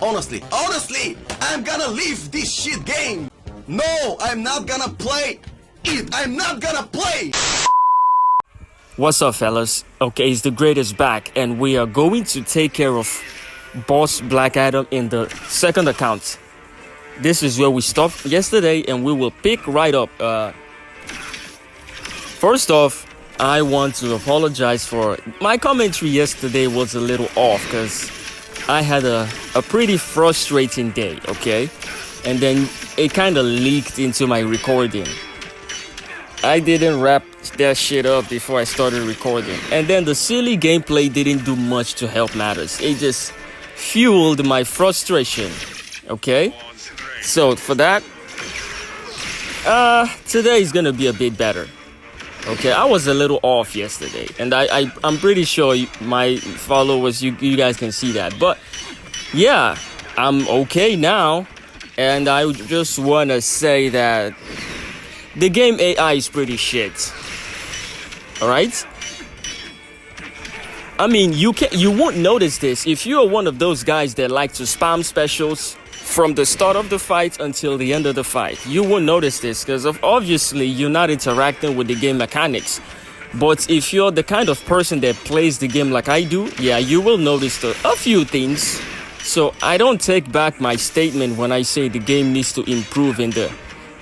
Honestly, I'm gonna leave this shit game. No, I'm not gonna play it. I'm not gonna play. What's up, fellas? Okay, it's the greatest back, and we are going to take care of Boss Black Adam in the second account. This is where we stopped yesterday, and we will pick right up. First off, I want to apologize for my commentary yesterday was a little off because I had a pretty frustrating day, okay? And then it kind of leaked into my recording. I didn't wrap that shit up before I started recording. And then the silly gameplay didn't do much to help matters. It just fueled my frustration, okay? So for that, today is gonna be a bit better. Okay, I was a little off yesterday, and I'm pretty sure my followers, you guys can see that. But yeah, I'm okay now, and I just want to say that the game AI is pretty shit. All right? I mean, you won't notice this if you're one of those guys that like to spam specials from the start of the fight until the end of the fight. You won't notice this because obviously you're not interacting with the game mechanics. But if you're the kind of person that plays the game like I do, yeah, you will notice a few things. So I don't take back my statement when I say the game needs to improve in the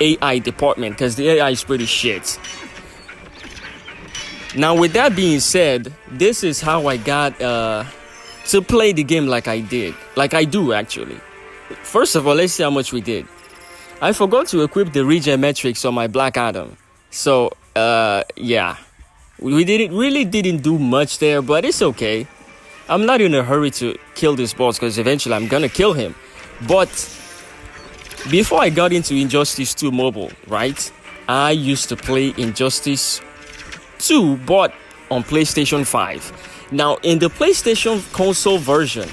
AI department, because the AI is pretty shit. Now, with that being said, this is how I got to play the game like I did. Like I do, actually. First of all, let's see how much we did. I forgot to equip the regen metrics on my Black Adam. So, yeah. We really didn't do much there, but it's okay. I'm not in a hurry to kill this boss because eventually I'm gonna kill him. But before I got into Injustice 2 Mobile, right? I used to play Injustice 2, but on PlayStation 5. Now, in the PlayStation console version,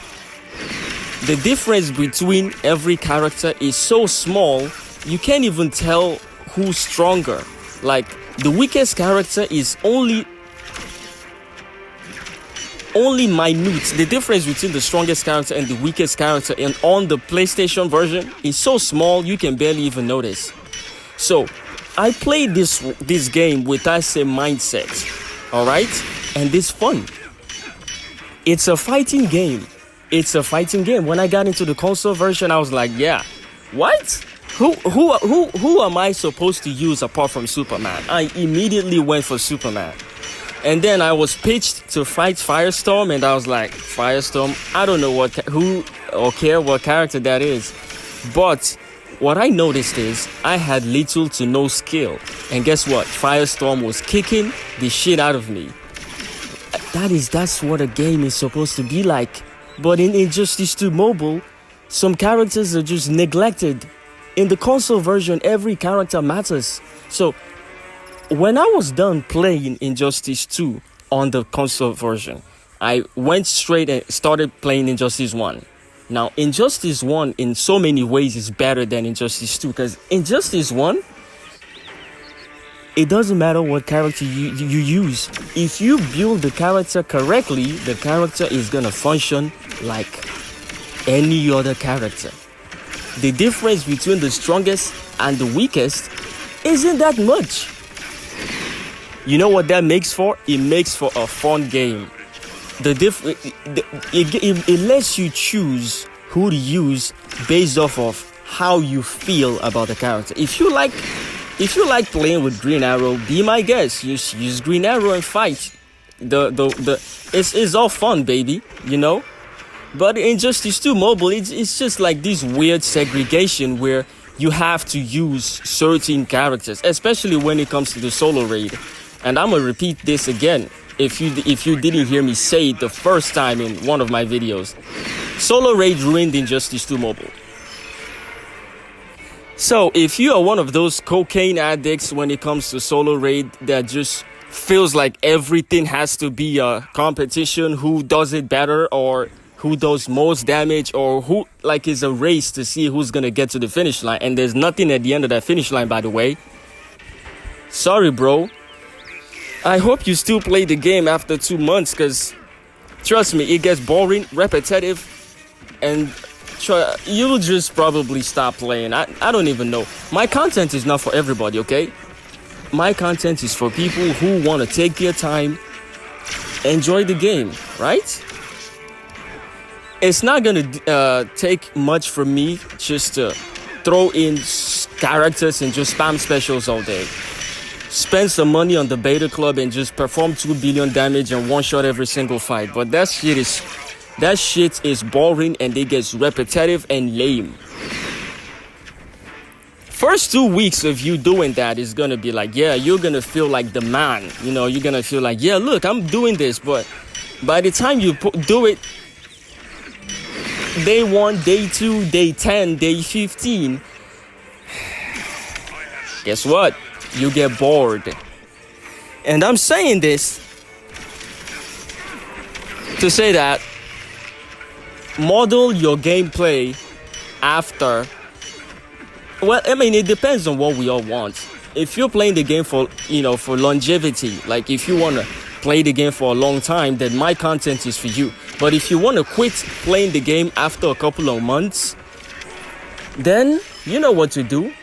the difference between every character is so small, you can't even tell who's stronger. Like, the weakest character is only minute. The difference between the strongest character and the weakest character on the PlayStation version is so small, you can barely even notice. So, I played this game with that same mindset, alright? And it's fun. It's a fighting game. When I got into the console version, I was like, yeah, what? Who am I supposed to use apart from Superman? I immediately went for Superman. And then I was pitched to fight Firestorm, and I was like, Firestorm, I don't know who or care what character that is. But what I noticed is I had little to no skill. And guess what? Firestorm was kicking the shit out of me. That's what a game is supposed to be like. But in Injustice 2 Mobile, some characters are just neglected. In the console version, every character matters. So, when I was done playing Injustice 2 on the console version, I went straight and started playing Injustice 1. Now, Injustice 1 in so many ways is better than Injustice 2, because Injustice 1, it doesn't matter what character you use. If you build the character correctly, the character is gonna function like any other character. The difference between the strongest and the weakest isn't that much. You know what that makes for? It makes for a fun game. It lets you choose who to use based off of how you feel about the character. If you like playing with Green Arrow, be my guest. Use Green Arrow and fight. It's all fun, baby. You know. But in Injustice 2 Mobile, it's just like this weird segregation where you have to use certain characters, especially when it comes to the solo raid. And I'm gonna repeat this again if you didn't hear me say it the first time in one of my videos. Solo raid ruined Injustice 2 Mobile. So if you are one of those cocaine addicts when it comes to solo raid that just feels like everything has to be a competition, who does it better or who does most damage, or who like is a race to see who's gonna get to the finish line, and there's nothing at the end of that finish line, by the way. Sorry, bro. I hope you still play the game after 2 months, because trust me, it gets boring, repetitive, and you'll just probably stop playing. I don't even know. My content is not for everybody, okay? My content is for people who want to take their time, enjoy the game, right? It's not gonna take much from me just to throw in characters and just spam specials all day. Spend some money on the beta club and just perform 2 billion damage and one shot every single fight. But that shit is boring and it gets repetitive and lame. First 2 weeks of you doing that is gonna be like, yeah, you're gonna feel like the man. You know, you're gonna feel like, yeah, look, I'm doing this. But by the time you do it, day 1, day 2, day 10, day 15, guess what? You get bored. And I'm saying this to say that model your gameplay after. Well, I mean, it depends on what we all want. If you're playing the game for longevity, like if you want to play the game for a long time, then my content is for you. But if you want to quit playing the game after a couple of months, then you know what to do.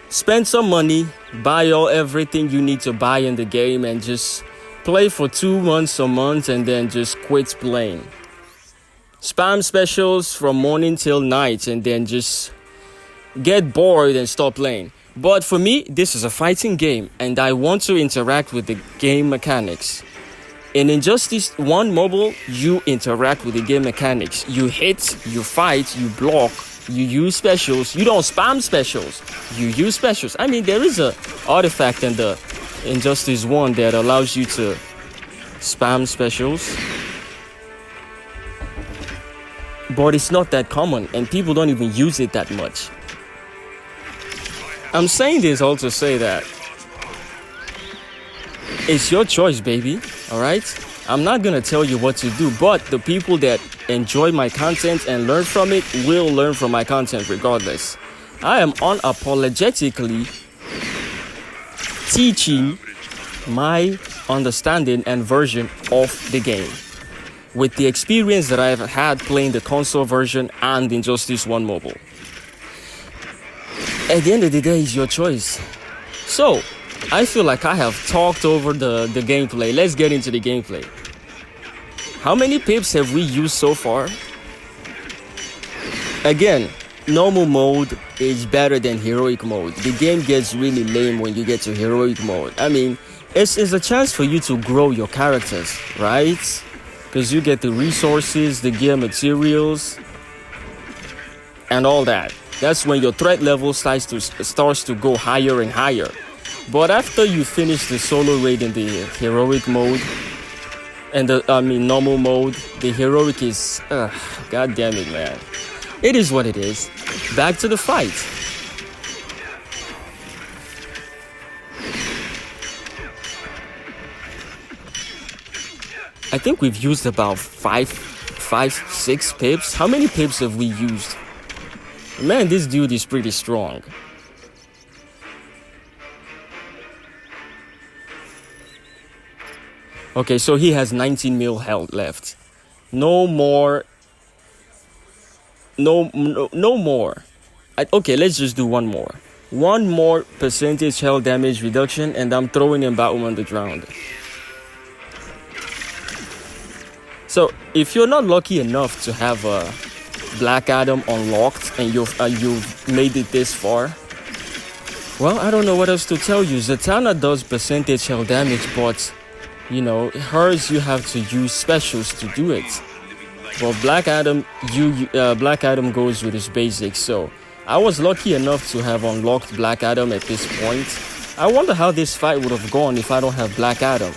Spend some money, buy everything you need to buy in the game, and just play for 2 months or months and then just quit playing. Spam specials from morning till night and then just get bored and stop playing. But for me, this is a fighting game and I want to interact with the game mechanics. In Injustice 1 Mobile, you interact with the game mechanics. You hit, you fight, you block, you use specials. You don't spam specials. You use specials. I mean, there is a artifact in the Injustice 1 that allows you to spam specials. But it's not that common and people don't even use it that much. I'm saying this all to say that it's your choice, baby. All right? I'm not going to tell you what to do, but the people that enjoy my content and learn from it will learn from my content regardless. I am unapologetically teaching my understanding and version of the game with the experience that I've had playing the console version and Injustice 1 Mobile. At the end of the day, it's your choice. So, I feel like I have talked over the gameplay. Let's get into the gameplay. How many pips have we used so far? Again, normal mode is better than heroic mode. The game gets really lame when you get to heroic mode. I mean, it's a chance for you to grow your characters, right? Because you get the resources, the gear materials, and all that. That's when your threat level starts to go higher and higher. But after you finish the solo raid in the heroic mode, and normal mode, the heroic is, god damn it, man. It is what it is. Back to the fight. I think we've used about 6 pips. How many pips have we used? Man, this dude is pretty strong. Okay, so he has 19 mil health left. No more. No more. Okay, let's just do one more. One more percentage health damage reduction, and I'm throwing in Batwoman The Drowned. So, if you're not lucky enough to have a Black Adam unlocked and you've made it this far, well, I don't know what else to tell you. Zatanna does percentage health damage, but you know, hers you have to use specials to do it. Well, Black Adam goes with his basics. So I was lucky enough to have unlocked Black Adam at this point. I wonder how this fight would have gone if I don't have Black Adam.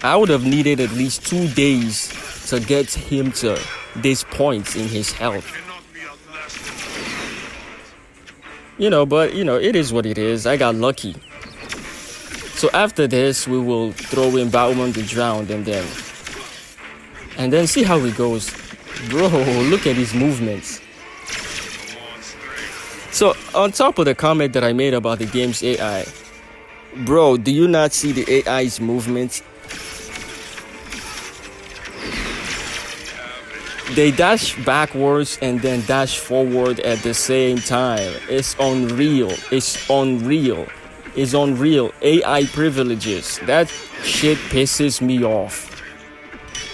I would have needed at least 2 days to get him to this point in his health. You know, but you know, it is what it is. I got lucky. So after this, we will throw in Batwoman The Drowned and then see how it goes. Bro, look at his movements. So on top of the comment that I made about the game's AI, bro, do you not see the AI's movements? They dash backwards and then dash forward at the same time. It's unreal. It's unreal. It's unreal. AI privileges. That shit pisses me off.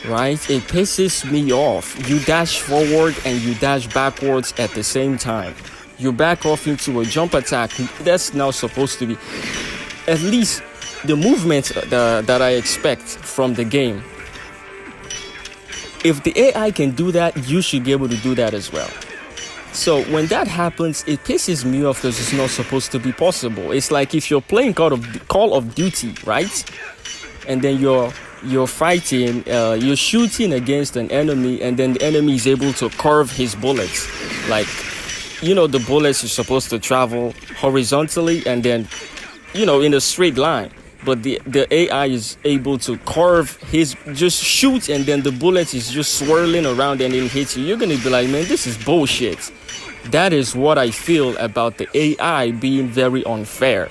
Right? It pisses me off. You dash forward and you dash backwards at the same time. You back off into a jump attack. That's now supposed to be at least the movement that I expect from the game. If the AI can do that, you should be able to do that as well. So when that happens, it pisses me off because it's not supposed to be possible. It's like if you're playing Call of Duty, right? And then you're fighting, you're shooting against an enemy, and then the enemy is able to curve his bullets. Like, you know, the bullets are supposed to travel horizontally and then, you know, in a straight line. But the AI is able to curve just shoot, and then the bullet is just swirling around and it hits you. You're going to be like, man, this is bullshit. That is what I feel about the AI being very unfair.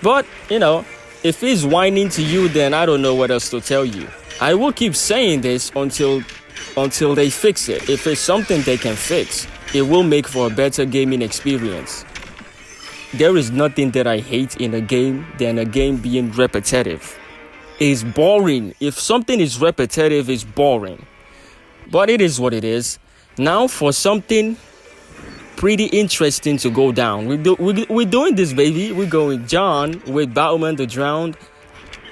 But, you know, if it's whining to you, then I don't know what else to tell you. I will keep saying this until they fix it. If it's something they can fix, it will make for a better gaming experience. There is nothing that I hate in a game than a game being repetitive. It's boring. If something is repetitive, it's boring. But it is what it is. Now for something pretty interesting to go down. We're doing this, baby. We're going John with Batwoman The Drowned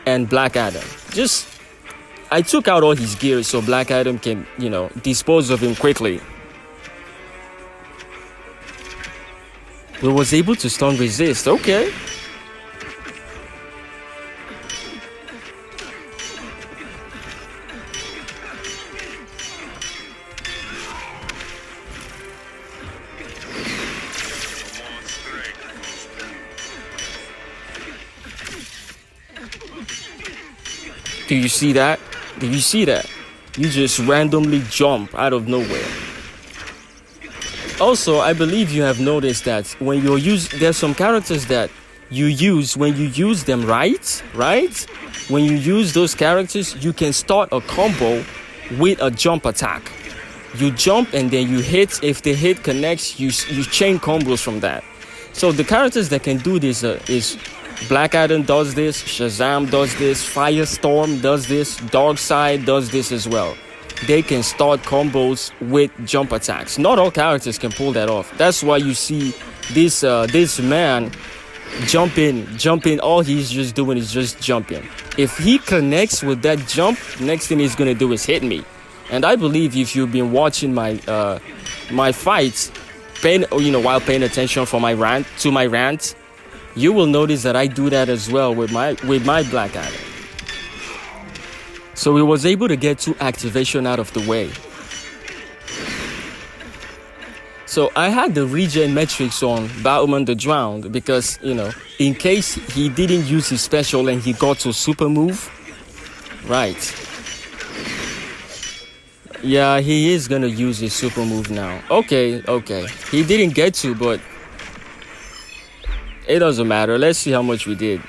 and Black Adam. I took out all his gear so Black Adam can, you know, dispose of him quickly. We was able to stun resist. Okay. Do you see that? Do you see that? You just randomly jump out of nowhere. Also, I believe you have noticed that when there's some characters that you use, when you use them right? When you use those characters, you can start a combo with a jump attack. You jump and then you hit. If the hit connects, you chain combos from that. So the characters that can do this is Black Adam does this, Shazam does this, Firestorm does this, Darkseid does this as well. They can start combos with jump attacks. Not all characters can pull that off. That's why you see this man jumping. All he's just doing is just jumping. If he connects with that jump, next thing he's gonna do is hit me. And I believe if you've been watching my fights, while paying attention for my rant, you will notice that I do that as well with my Black Adam. So we was able to get 2 activation out of the way. So I had the regen metrics on Batwoman The Drowned because, you know, in case he didn't use his special and he got to super move. Right. Yeah, he is gonna use his super move now. Okay. He didn't get to, but it doesn't matter. Let's see how much we did.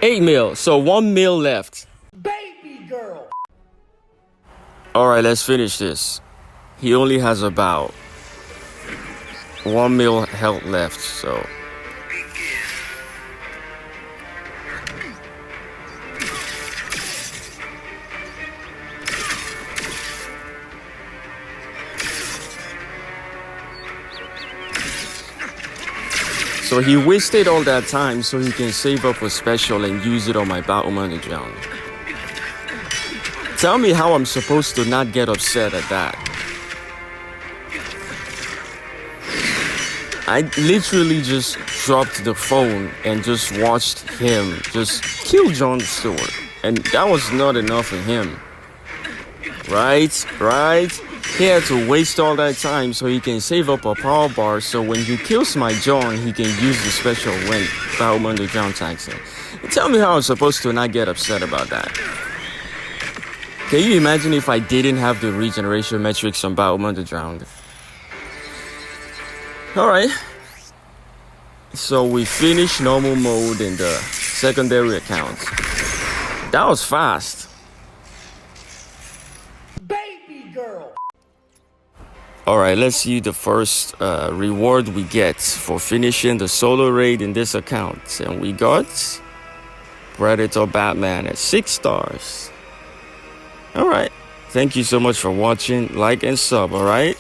8 mil, so 1 mil left. Baby girl. All right, let's finish this. He only has about 1 mil health left, so. So he wasted all that time so he can save up a special and use it on my Batwoman The Drowned. Tell me how I'm supposed to not get upset at that. I literally just dropped the phone and just watched him just kill Jon Stewart. And that was not enough for him. Right? He had to waste all that time so he can save up a power bar so when he kills my John, he can use the special when Batwoman The Drowned attacks him. Tell me how I'm supposed to not get upset about that. Can you imagine if I didn't have the regeneration metrics on Batwoman The Drowned? Alright. So we finished normal mode in the secondary account. That was fast. Baby girl. All right, let's see the first reward we get for finishing the solo raid in this account. And we got Predator Batman at 6 stars. All right. Thank you so much for watching. Like and sub, all right?